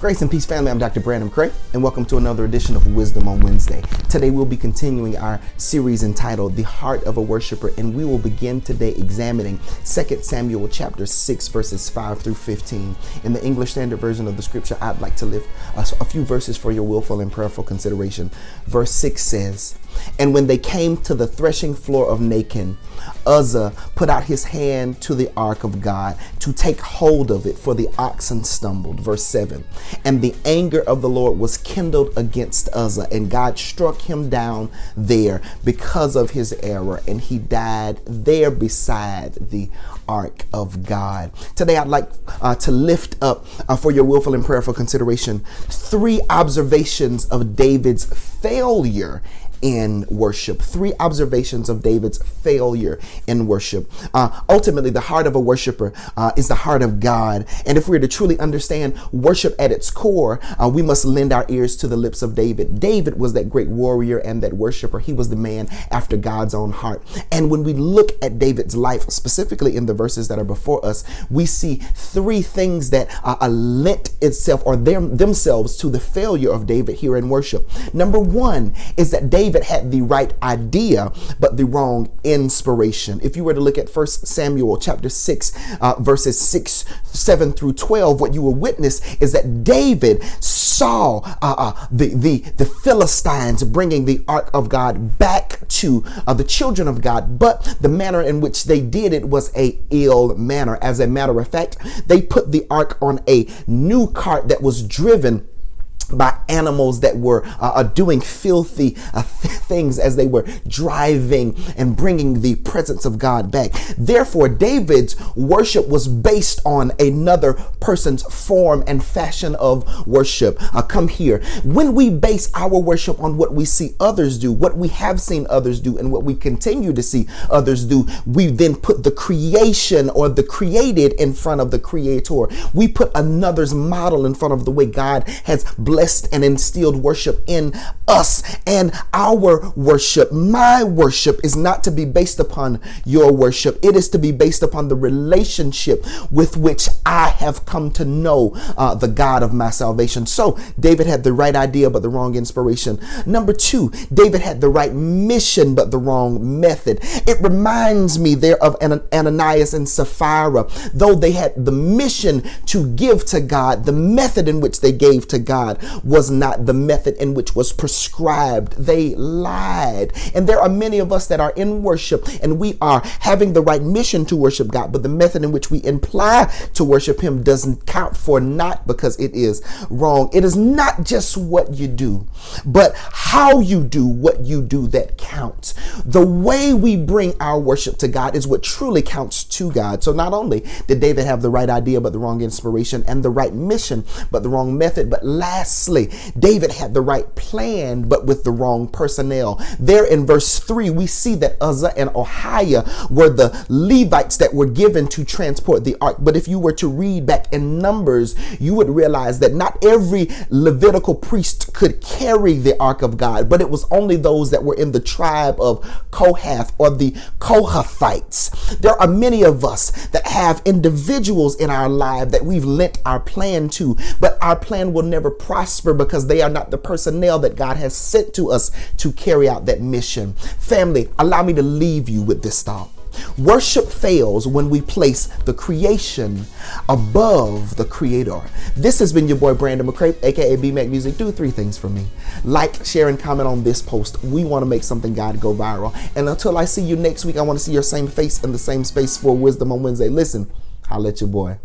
Grace and peace, family. I'm Dr. Brandon Craig, and welcome to another edition of Wisdom on Wednesday. Today we'll be continuing our series entitled The Heart of a Worshipper, and we will begin today examining 2 Samuel chapter 6, verses 5 through 15. In the English Standard Version of the scripture, I'd like to lift a few verses for your willful and prayerful consideration. Verse 6 says, "And when they came to the threshing floor of Nacon, Uzzah put out his hand to the ark of God to take hold of it, for the oxen stumbled." Verse 7, "And the anger of the Lord was kindled against Uzzah, and God struck him down there because of his error, and he died there beside the ark of God." Today, I'd like to lift up for your willful and prayerful consideration 3 observations of David's failure in worship. 3 observations of David's failure in worship. Ultimately, the heart of a worshiper is the heart of God. And if we're to truly understand worship at its core, we must lend our ears to the lips of David. David was that great warrior and that worshiper. He was the man after God's own heart. And when we look at David's life, specifically in the verses that are before us, we see 3 things that lent itself or themselves to the failure of David here in worship. Number 1 is that David had the right idea, but the wrong inspiration. If you were to look at 1 Samuel chapter 6, verses 6, 7 through 12, what you will witness is that David saw the Philistines bringing the ark of God back to the children of God, but the manner in which they did it was a ill manner. As a matter of fact, they put the ark on a new cart that was driven by animals that were doing filthy things as they were driving and bringing the presence of God back. Therefore, David's worship was based on another person's form and fashion of worship. Come here. When we base our worship on what we see others do, what we have seen others do, and what we continue to see others do, we then put the creation or the created in front of the creator. We put another's model in front of the way God has blessed and instilled worship in us. And our worship, my worship, is not to be based upon your worship. It is to be based upon the relationship with which I have come to know the God of my salvation. So David had the right idea, but the wrong inspiration. Number 2, David had the right mission, but the wrong method. It reminds me there of Ananias and Sapphira. Though they had the mission to give to God, the method in which they gave to God was not the method in which was prescribed. They lied. And there are many of us that are in worship and we are having the right mission to worship God, but the method in which we imply to worship him doesn't count for naught because it is wrong. It is not just what you do, but how you do what you do that counts. The way we bring our worship to God is what truly counts to God. So not only did David have the right idea, but the wrong inspiration, and the right mission, but the wrong method, but lastly, David had the right plan, but with the wrong personnel. There in verse 3, we see that Uzzah and Ahiah were the Levites that were given to transport the ark. But if you were to read back in Numbers, you would realize that not every Levitical priest could carry the ark of God, but it was only those that were in the tribe of Kohath or the Kohathites. There are many of us that have individuals in our life that we've lent our plan to, but our plan will never prosper because they are not the personnel that God has sent to us to carry out that mission. Family, allow me to leave you with this thought. Worship fails when we place the creation above the creator. This has been your boy Brandon McCrae, aka BmacMusik. Do 3 things for me. Like, share, and comment on this post. We want to make something God go viral. And until I see you next week, I want to see your same face in the same space for Wisdom on Wednesday. Listen, holla at your boy.